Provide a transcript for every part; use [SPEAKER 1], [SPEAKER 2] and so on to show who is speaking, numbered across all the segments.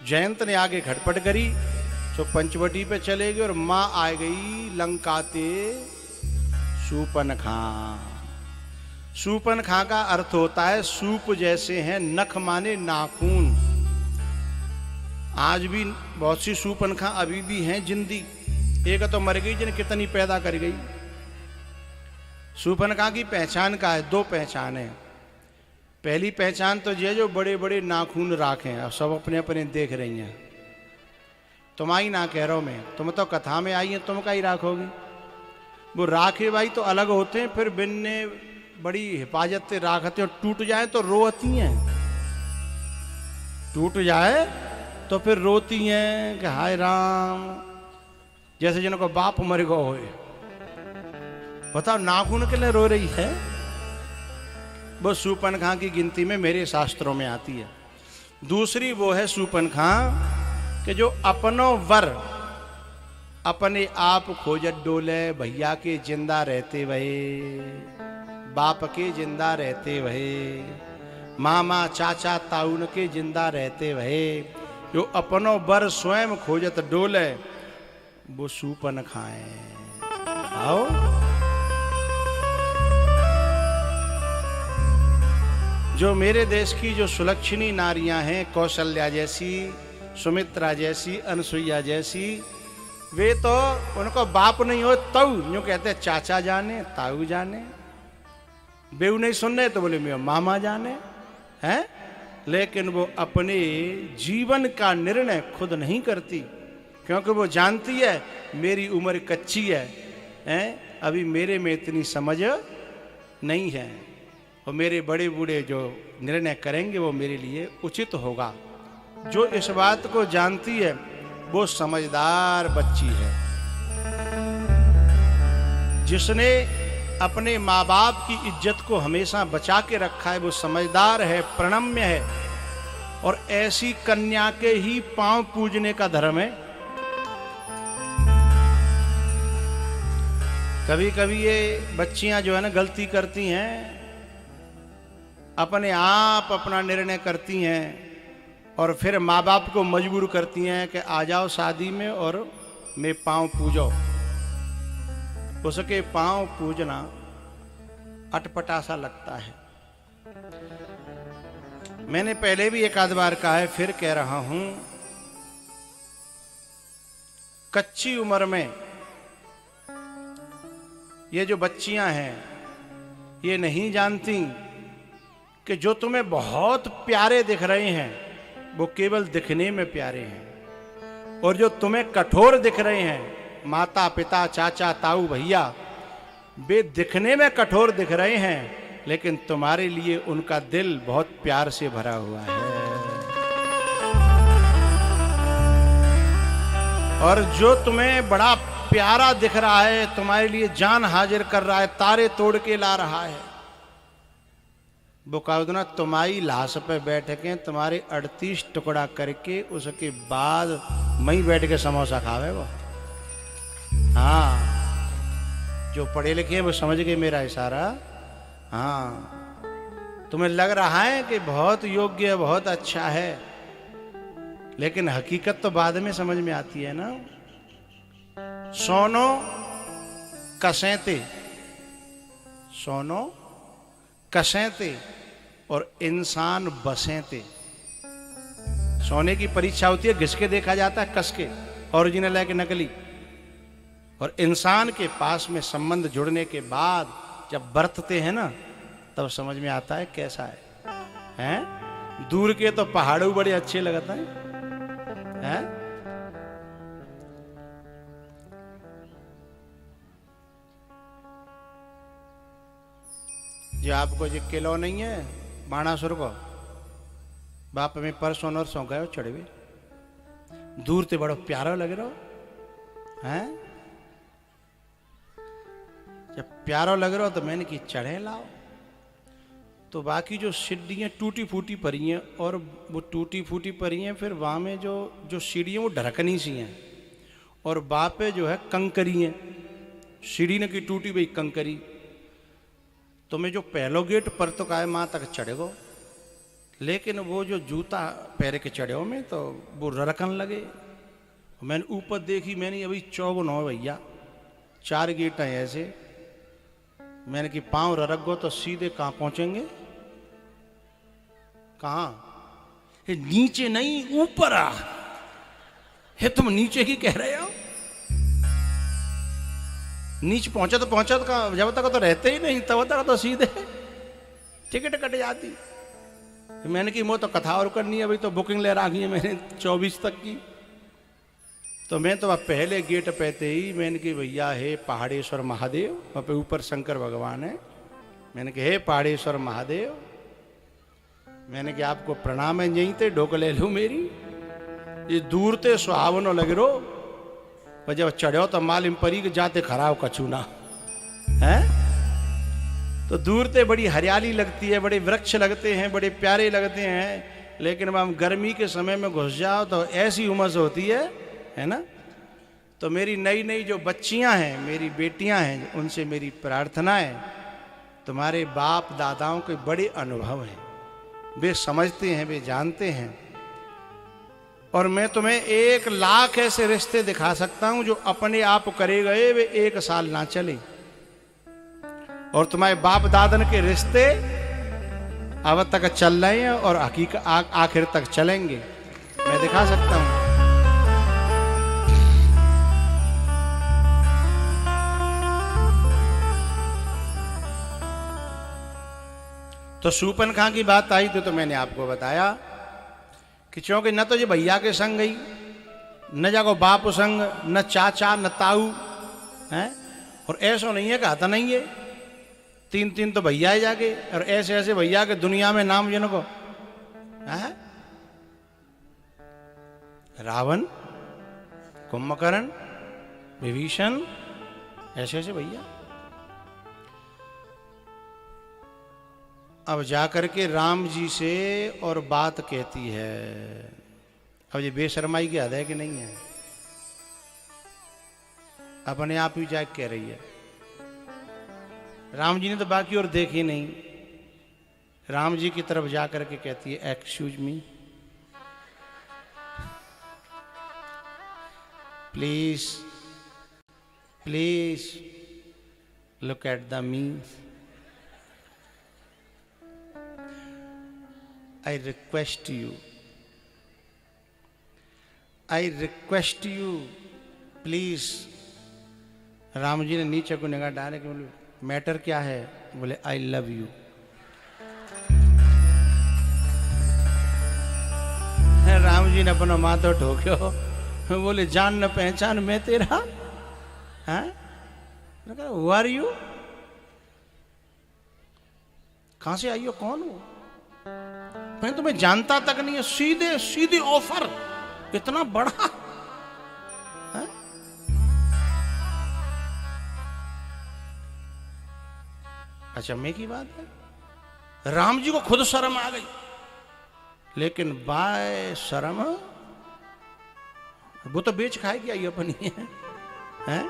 [SPEAKER 1] जयंत ने आगे खटपट करी तो पंचवटी पे चले गए और मां आ गई लंकाते सूपनखा। सूपनखा का अर्थ होता है सूप जैसे हैं, नख माने नाखून। आज भी बहुत सी सूपनखा अभी भी हैं जिंदी। एक तो मर गई जिन कितनी पैदा कर गई। सूपनखा की पहचान का है, दो पहचान है। पहली पहचान तो ये जो बड़े बड़े नाखून राखे हैं, अब सब अपने अपने देख रही हैं। तुम आई ना कह रहा हूं मैं, तुम तो कथा में आई है, तुम का ही राखोगी। वो राखे भाई तो अलग होते हैं, फिर बिन्ने बड़ी हिफाजत से राखते हैं। टूट जाए तो रोती हैं, टूट जाए तो फिर रोती हैं कि हाय राम, जैसे जिनको बाप मर गो हो। बताओ नाखून के लिए रो रही है। वो सूपनखा की गिनती में मेरे शास्त्रों में आती है। दूसरी वो है सूपनखा कि जो अपनो वर अपने आप खोजत डोले, भैया के जिंदा रहते वहे, बाप के जिंदा रहते वहे, मामा चाचा ताउन के जिंदा रहते वहे, जो अपनो वर स्वयं खोजत डोले, वो सूपनखा है। आओ जो मेरे देश की जो सुलक्षणी नारियां हैं, कौशल्या जैसी, सुमित्रा जैसी, अनसुईया जैसी, वे तो उनको बाप नहीं हो ताऊ यूं कहते चाचा जाने, ताऊ जाने। बेऊ नहीं सुन रहे तो बोले मेरा मामा जाने हैं। लेकिन वो अपने जीवन का निर्णय खुद नहीं करती, क्योंकि वो जानती है मेरी उम्र कच्ची है, अभी मेरे में इतनी समझ नहीं है, और मेरे बड़े बूढ़े जो निर्णय करेंगे वो मेरे लिए उचित होगा। जो इस बात को जानती है वो समझदार बच्ची है। जिसने अपने माँ बाप की इज्जत को हमेशा बचा के रखा है वो समझदार है, प्रणम्य है, और ऐसी कन्या के ही पांव पूजने का धर्म है। कभी कभी ये बच्चियां जो है ना गलती करती हैं, अपने आप अपना निर्णय करती हैं और फिर माँ बाप को मजबूर करती हैं कि आ जाओ शादी में और मैं पांव पूजो। उसके पांव पूजना अटपटा सा लगता है। मैंने पहले भी एक आध बार कहा है, फिर कह रहा हूं, कच्ची उम्र में ये जो बच्चियां हैं ये नहीं जानती कि जो तुम्हें बहुत प्यारे दिख रहे हैं वो केवल दिखने में प्यारे हैं, और जो तुम्हें कठोर दिख रहे हैं, माता पिता चाचा ताऊ भैया, वे दिखने में कठोर दिख रहे हैं लेकिन तुम्हारे लिए उनका दिल बहुत प्यार से भरा हुआ है। और जो तुम्हें बड़ा प्यारा दिख रहा है, तुम्हारे लिए जान हाजिर कर रहा है, तारे तोड़ के ला रहा है, वो काउदना तुम्हारी लाश पे बैठ के तुम्हारे 38 टुकड़ा करके उसके बाद वहीं बैठ के समोसा खावे वो। हाँ, जो पढ़े लिखे हैं वो समझ गए मेरा इशारा। हाँ, तुम्हें लग रहा है कि बहुत योग्य है, बहुत अच्छा है, लेकिन हकीकत तो बाद में समझ में आती है ना। सोनो कसेते, सोनो कसेते और इंसान बसेते। सोने की परीक्षा होती है, घिस के देखा जाता है, कस के, ओरिजिनल है कि नकली। और इंसान के पास में संबंध जुड़ने के बाद जब बरतते हैं ना, तब समझ में आता है कैसा है? दूर के तो पहाड़ों बड़े अच्छे लगते हैं। जो आपको जो किलो नहीं है बाणासुर को, बाप में परसों नरसों गए चढ़वे, दूर से बड़ो प्यारा लग रहा है। जब प्यारा लग रहा हो तो मैंने कि चढ़े लाओ। तो बाकी जो सीढ़ियाँ टूटी फूटी पड़ी हैं, और वो टूटी फूटी पड़ी हैं, फिर वहाँ में जो सीढ़ियाँ वो ढरकनी सी हैं, और बापे जो है कंकरी हैं, सीढ़ी ने की टूटी भाई कंकरी। तो मैं जो पहलो गेट पर तो काय माँ तक चढ़ेगो लेकिन वो जो जूता पैर के चढ़े में तो वो रड़कन लगे। मैंने ऊपर देखी, मैंने अभी 54 हो भैया, 4 गेट हैं ऐसे। मैंने कि पांव ररक गो तो सीधे कहाँ पहुंचेंगे? कहाँ? नीचे नहीं, ऊपर आ। हे तुम नीचे ही कह रहे हो? नीचे पहुंचा तो पहुंचा, तो जब तक तो रहते ही नहीं, तब तक तो सीधे टिकट कट जाती। मैंने कि वो तो कथा और करनी है, अभी तो बुकिंग ले रखी है मैंने 24 तक की। तो मैं तो अब पहले गेट पे थे ही मैंने कि भैया हे पहाड़ेश्वर महादेव, वहाँ पे ऊपर शंकर भगवान है। मैंने कि हे पहाड़ेश्वर महादेव, मैंने कि आपको प्रणाम है, यहीं थे ढोक ले लूँ मेरी। ये दूर ते सुहावनो लग रो, पर जब चढ़ो तो मालिम परी के जाते खराब कछूना है। तो दूर ते बड़ी हरियाली लगती है, बड़े वृक्ष लगते हैं, बड़े प्यारे लगते हैं। लेकिन अब हम गर्मी के समय में घुस जाओ तो ऐसी उमस होती है ना। तो मेरी नई नई जो बच्चियां हैं, मेरी बेटियां हैं, उनसे मेरी प्रार्थना है, तुम्हारे बाप दादाओं के बड़े अनुभव हैं, वे समझते हैं, वे जानते हैं। और मैं तुम्हें 1 लाख ऐसे रिश्ते दिखा सकता हूं जो अपने आप करे गए वे 1 साल ना चले। और तुम्हारे बाप दादन के रिश्ते अब तक चल रहे हैं और आखिर तक चलेंगे, मैं दिखा सकता हूं। तो सूपनखा की बात आई तो मैंने आपको बताया कि क्योंकि न तो ये भैया के संग गई, न जाको बाप संग, न चाचा, न ताऊ हैं। और ऐसा नहीं है, कहता नहीं है, 3 तो भैया ही जाके, और ऐसे ऐसे भैया के दुनिया में नाम जिनको है, रावण, कुंभकर्ण, विभीषण, ऐसे ऐसे भैया। अब जाकर के राम जी से और बात कहती है। अब ये बेशर्माई की हद है कि नहीं है? अपने आप ही जाके कह रही है। राम जी ने तो बाकी और देखी नहीं, राम जी की तरफ जाकर के कहती है, excuse me, please please look at the me. I request you, please। Ram ji ने नीचे को निगाह डाले कि बोले मैटर क्या है? बोले I love you. Ram ji ने अपना माथा ठोक्यो, बोले जान न पहचान मैं तेरा है? Who are you? कहां से आई हो, कौन हो? मैं तुम्हें जानता तक नहीं है, सीधे सीधे ऑफर इतना बड़ा है? अचंभे की बात है। राम जी को खुद शर्म आ गई, लेकिन बाय शर्म वो तो बेच खाएगी आई अपनी है?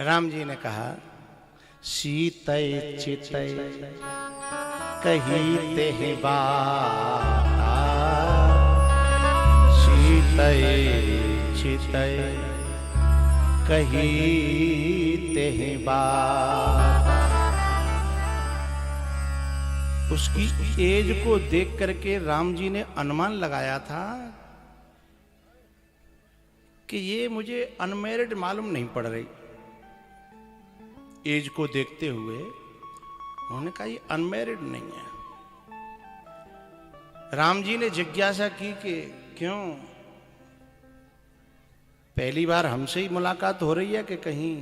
[SPEAKER 1] राम जी ने कहा, सीतय चितय कही ते बाता, सीतय चितय कही ते बाता। उसकी एज को देख करके राम जी ने अनुमान लगाया था कि ये मुझे अनमैरिड मालूम नहीं पड़ रही। एज को देखते हुए उन्होंने कहा ये अनमैरिड नहीं है। राम जी ने जिज्ञासा की कि क्यों, पहली बार हमसे ही मुलाकात हो रही है कि कहीं?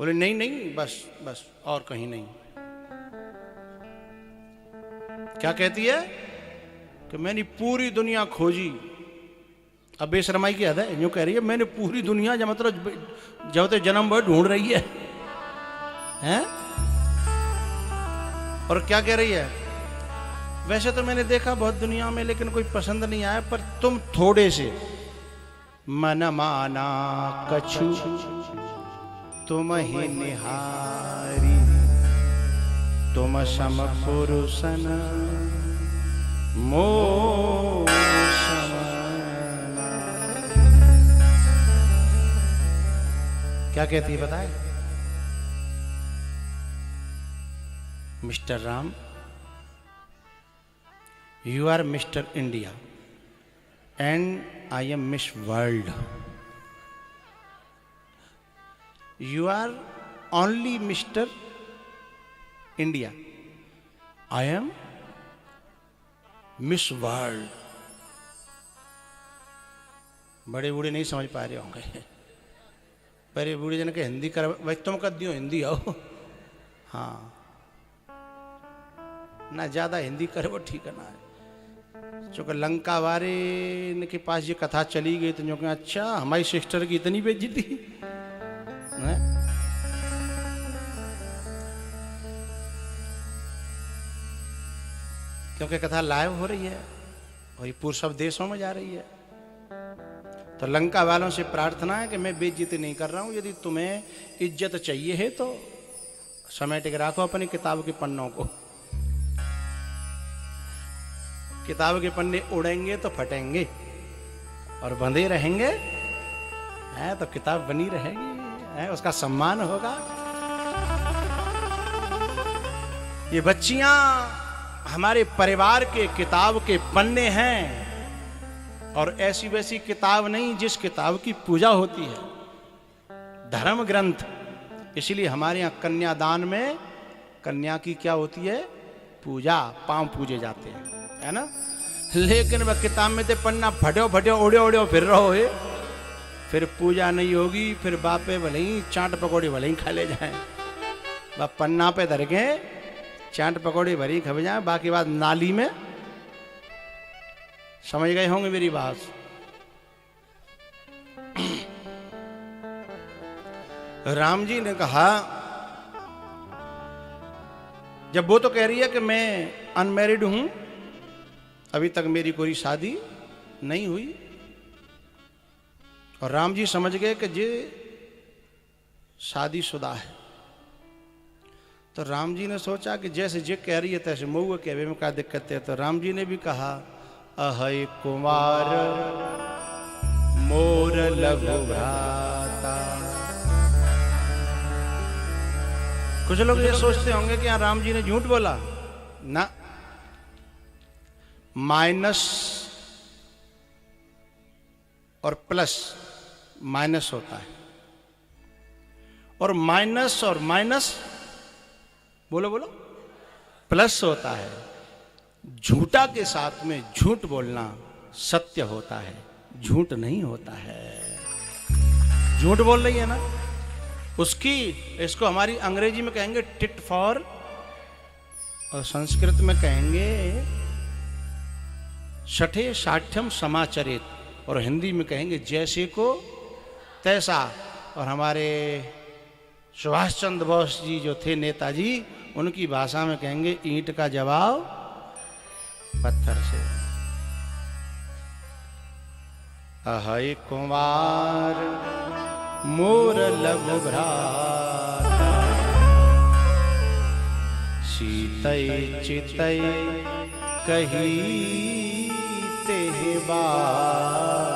[SPEAKER 1] बोले नहीं नहीं, बस बस और कहीं नहीं। क्या कहती है कि मैंने पूरी दुनिया खोजी। अब बेशर्माई की हद है, यूं कह रही है मैंने पूरी दुनिया, जब मतलब जब तक जन्म भर ढूंढ रही है हैं? और क्या कह रही है, वैसे तो मैंने देखा बहुत दुनिया में, लेकिन कोई पसंद नहीं आया, पर तुम थोड़े से मन माना कछु तुम ही निहारी तुम सम पुरुषन मोह समना। क्या कहती है बताए? Mister Ram, you are Mr. India and I am Miss World. You are only Mr. India. I am Miss World. बड़े बूढ़े नहीं समझ पा रहे होंगे। बड़े बूढ़े जन के हिंदी कर भाई तुम कर दियो हिंदी आओ। हाँ ना ज्यादा हिंदी करे वो ठीक है ना है। चूँकि लंका वारे के पास ये कथा चली गई तो जो कहा अच्छा हमारी सिस्टर की इतनी बेइज्जती है। क्योंकि कथा लाइव हो रही है और ये पूरे सब देशों में जा रही है। तो लंका वालों से प्रार्थना है कि मैं बेइज्जती नहीं कर रहा हूं। यदि तुम्हें इज्जत चाहिए है तो समेट के रखो अपनी किताब के पन्नों को। किताब के पन्ने उड़ेंगे तो फटेंगे और बंधे रहेंगे है तो किताब बनी रहेगी है, उसका सम्मान होगा। ये बच्चियां हमारे परिवार के किताब के पन्ने हैं और ऐसी वैसी किताब नहीं जिस किताब की पूजा होती है, धर्म ग्रंथ। इसलिए हमारे यहाँ कन्यादान में कन्या की क्या होती है? पूजा, पांव पूजे जाते हैं है ना। लेकिन वह किताब में तो पन्ना फटो फटो उड़े उड़े फिर रहो है, फिर पूजा नहीं होगी। फिर बापे भले ही चाट पकौड़ी भले ही खा ले जाए, वह पन्ना पे धर के चाट पकौड़ी भरी खा जाए, बाकी बात नाली में। समझ गए होंगे मेरी बात। राम जी ने कहा जब वो तो कह रही है कि मैं अनमैरिड हूं, अभी तक मेरी कोई शादी नहीं हुई, और राम जी समझ गए कि ये शादीशुदा है। तो राम जी ने सोचा कि जैसे जे कह रही है तैसे मऊआ कहवे में क्या दिक्कत है। तो राम जी ने भी कहा अहै कुमार मोर लघु भ्राता। कुछ लोग ये सोचते होंगे कि यहाँ राम जी ने झूठ बोला ना। माइनस और प्लस माइनस होता है, और माइनस बोलो बोलो प्लस होता है। झूठा के साथ में झूठ बोलना सत्य होता है, झूठ नहीं होता है। झूठ बोल रही है ना उसकी, इसको हमारी अंग्रेजी में कहेंगे टिट फॉर, और संस्कृत में कहेंगे छठे साठ्यम समाचरित, और हिंदी में कहेंगे जैसे को तैसा। और हमारे सुभाष चंद्र बोस जी जो थे नेताजी, उनकी भाषा में कहेंगे ईंट का जवाब पत्थर से। अहै कुमार मोर लघु भ्राता सीतै चितै कही ते बाता।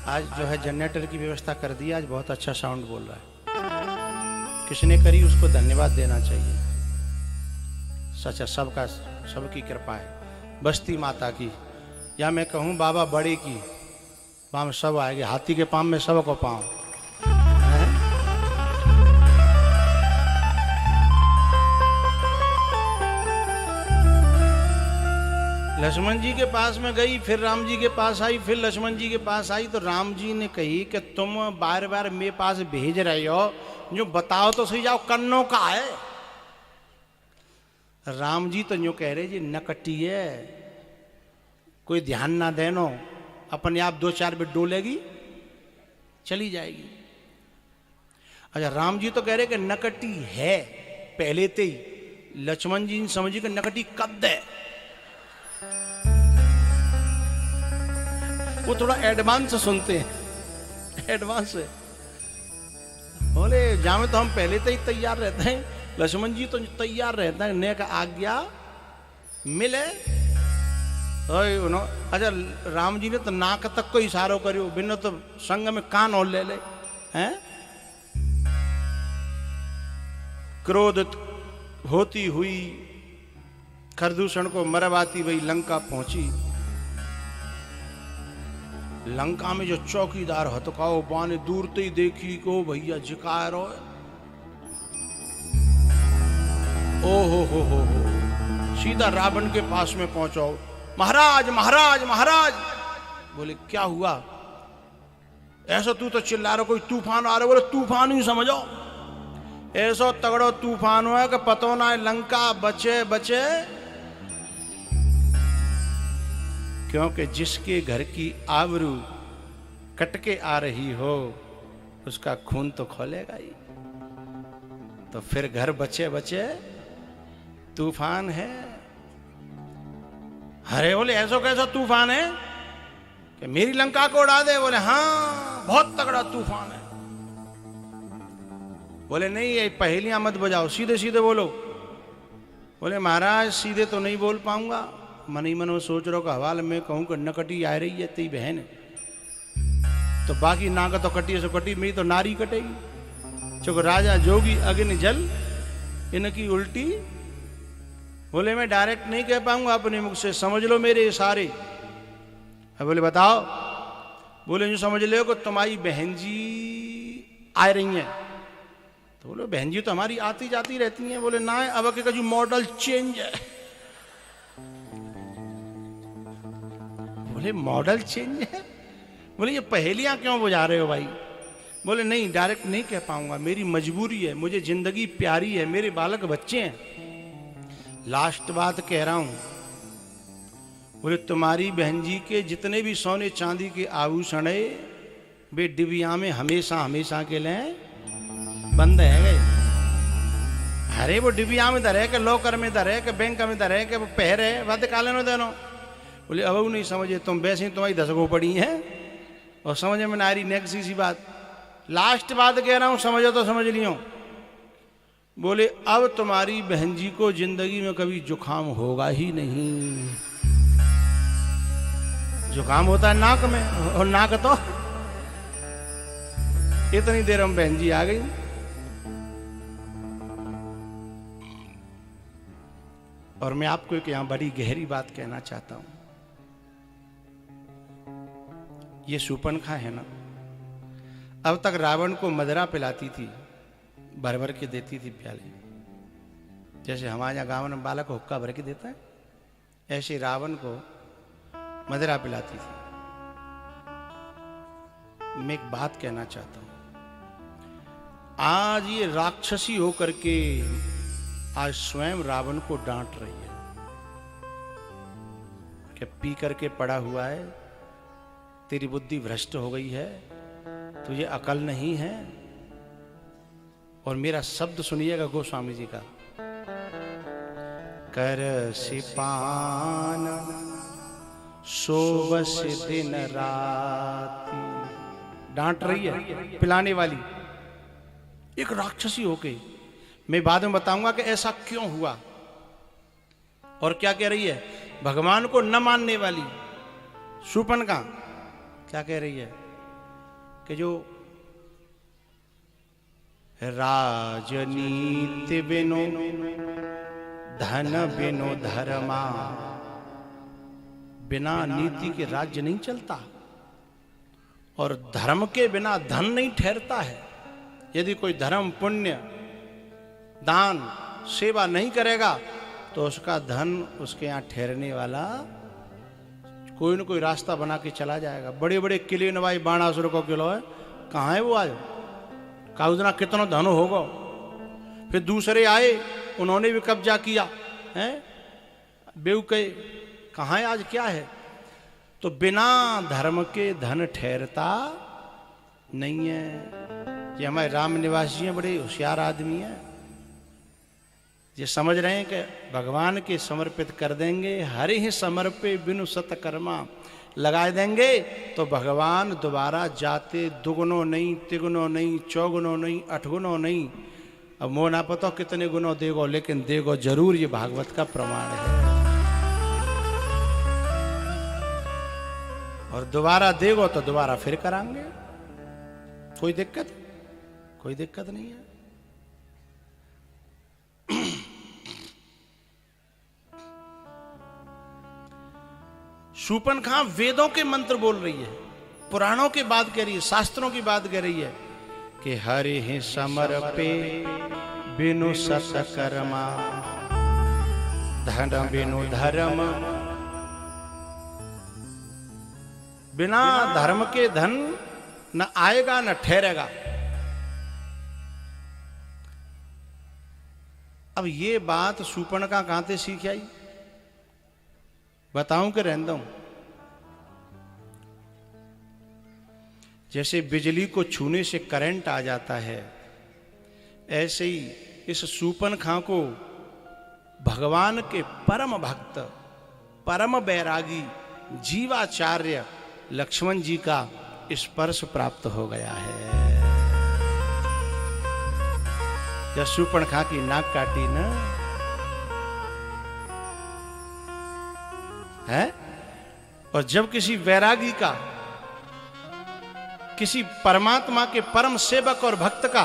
[SPEAKER 1] आज जो है जनरेटर की व्यवस्था कर दी, आज बहुत अच्छा साउंड बोल रहा है। किसने करी उसको धन्यवाद देना चाहिए। सच है, सबका सबकी कृपा है। बस्ती माता की, या मैं कहूँ बाबा बड़े की, पाँव सब आएंगे। हाथी के पाँव में सबको पाँव। लक्ष्मण जी के पास में गई, फिर राम जी के पास आई, फिर लक्ष्मण जी के पास आई। तो राम जी ने कही कि तुम बार बार मेरे पास भेज रहे हो, जो बताओ तो सही जाओ कन्नों का है। राम जी तो यूं कह रहे जी नकटी है, कोई ध्यान ना देनो, अपने आप 2-4 बिट डोलेगी चली जाएगी। अच्छा राम जी तो कह रहे कि नकटी है पहले से ही। लक्ष्मण जी ने समझी कि नकटी कद है, वो थोड़ा एडवांस सुनते हैं। एडवांस है। बोले जामे तो हम पहले तो ही तैयार रहते हैं, लक्ष्मण जी तो तैयार रहता है, ने का आज्ञा मिले। अच्छा राम जी ने तो नाक तक को इशारो करियो, बिना तो संग में कान और ले ले हैं। क्रोधित होती हुई खरदूषण को मरवाती वही लंका पहुंची। लंका में जो चौकीदार हथकाओ बाने दूर ते ही देखी को भैया जिकाय रो। ओ हो सीधा रावण के पास में पहुंचो। महाराज महाराज महाराज। बोले क्या हुआ? ऐसा तू तो चिल्ला रहा कोई तूफान आ रहा। बोले तूफान ही समझो, ऐसा तगड़ो तूफान हुआ कि पतो ना लंका बचे बचे। क्योंकि जिसके घर की आबरू कटके आ रही हो उसका खून तो खोलेगा ही। तो फिर घर बचे बचे तूफान है। अरे बोले ऐसा कैसा तूफान है कि मेरी लंका को उड़ा दे? बोले हाँ बहुत तगड़ा तूफान है। बोले नहीं ये पहेलियां मत बजाओ, सीधे सीधे बोलो। बोले महाराज सीधे तो नहीं बोल पाऊंगा, मन ही मन में सोच रहा हूं हवाल में कहूं कि नकटी आ रही है तेरी बहन है तो बाकी नाक तो कटी सो कटी, मेरी तो नारी कटेगी। चूंकि राजा जोगी अग्नि जल इनकी उल्टी। बोले मैं डायरेक्ट नहीं कह पाऊंगा अपने मुख से, समझ लो मेरे इशारे। बोले बताओ। बोले जो समझ लो कि तुम्हारी बहन जी आ रही हैं। तो बोले बहन जी तो हमारी आती जाती रहती हैं। बोले ना अब के जो मॉडल चेंज है। बोले मॉडल चेंज है? बोले ये पहेलियां क्यों बुझा रहे हो भाई? बोले नहीं डायरेक्ट नहीं कह पाऊंगा, मेरी मजबूरी है, मुझे जिंदगी प्यारी है, मेरे बालक बच्चे हैं। लास्ट बात कह रहा हूं। बोले तुम्हारी बहन जी के जितने भी सोने चांदी के आभूषण है वे डिबिया में हमेशा हमेशा के लिए बंद है गए। अरे वो डिबिया में धरे के लॉकर में धरे के बैंक में धरे के वो पहरे वध काले नो देनो। बोले अब नहीं समझे तुम, वैसे ही तुम्हारी दशकों पड़ी है और समझ में ना आ रही। नेक्स्ट सी बात, लास्ट बात कह रहा हूं, समझो तो समझ लियो। बोले अब तुम्हारी बहन जी को जिंदगी में कभी जुकाम होगा ही नहीं। जुकाम होता है नाक में और नाक तो इतनी देर हम बहन जी आ गई। और मैं आपको एक यहां बड़ी गहरी बात कहना चाहता हूं। ये शूर्पणखा है ना, अब तक रावण को मदरा पिलाती थी, भर भर के देती थी प्याले। जैसे हमारे यहाँ गाँव में बालक हुक्का भर के देता है, ऐसे रावण को मदरा पिलाती थी। मैं एक बात कहना चाहता हूं, आज ये राक्षसी होकर के आज स्वयं रावण को डांट रही है कि पी करके पड़ा हुआ है, तेरी बुद्धि भ्रष्ट हो गई है, तुझे अकल नहीं है। और मेरा शब्द सुनिएगा गोस्वामी जी का, कर सिपान सोबस दिन राती। डांट रही है पिलाने वाली एक राक्षसी होके। मैं बाद में बताऊंगा कि ऐसा क्यों हुआ और क्या कह रही है। भगवान को न मानने वाली शूर्पणखा क्या कह रही है कि जो राजनीति बिनो धन बिनो धर्मा, बिना नीति के राज्य नहीं चलता और धर्म के बिना धन नहीं ठहरता है। यदि कोई धर्म पुण्य दान सेवा नहीं करेगा तो उसका धन उसके यहाँ ठहरने वाला कोई न कोई रास्ता बना के चला जाएगा। बड़े बड़े किले नवाई बाणासुर को किलो है, कहाँ है वो आज? काउदना कितना धन होगा। फिर दूसरे आए, उन्होंने भी कब्जा किया है, बेवके कहाँ है आज, क्या है? तो बिना धर्म के धन ठहरता नहीं है। ये हमारे राम निवासी हैं, बड़े होशियार आदमी हैं, ये समझ रहे हैं कि भगवान के समर्पित कर देंगे। हरि ही समर्पे बिनु सतकर्मा, लगा देंगे तो भगवान दोबारा जाते दुगुनो नहीं, तिगुनो नहीं, चौगुनो नहीं, अठगुनो नहीं, अब मोह ना पता कितने गुनो देगो, लेकिन देगो जरूर। ये भागवत का प्रमाण है। और दोबारा देगो तो दोबारा फिर करांगे, कोई दिक्कत नहीं है। शूर्पणखा वेदों के मंत्र बोल रही है, पुराणों की बात कह रही है, शास्त्रों की बात कह रही है कि हरि ही समर्पे बिनु सत्कर्मा, धन बिनु धर्म, बिना धर्म के धन न आएगा न ठहरेगा। अब ये बात शूर्पणखा कहां से सीख आई, बताऊं कि रहने दूं? जैसे बिजली को छूने से करंट आ जाता है, ऐसे ही इस शूर्पणखा को भगवान के परम भक्त, परम बैरागी जीवाचार्य लक्ष्मण जी का स्पर्श प्राप्त हो गया है। जब शूर्पणखा की नाक काटी ना है, और जब किसी वैरागी का, किसी परमात्मा के परम सेवक और भक्त का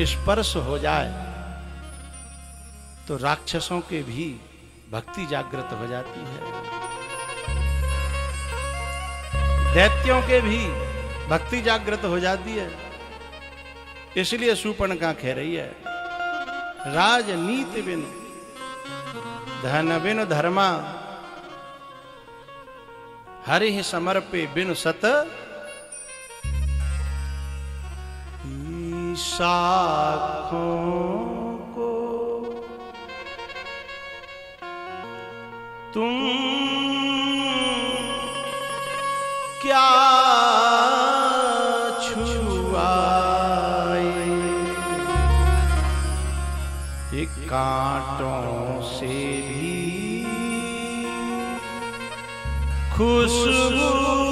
[SPEAKER 1] स्पर्श हो जाए तो राक्षसों के भी भक्ति जागृत हो जाती है, दैत्यों के भी भक्ति जागृत हो जाती है। इसलिए शूर्पणखा कह रही है, राजनीति बिनु धन बिनु धर्मा, हरि ही समर्पे बिनु सत, शाखों को तुम क्या छुआए, ये कांटों से भी खुशबू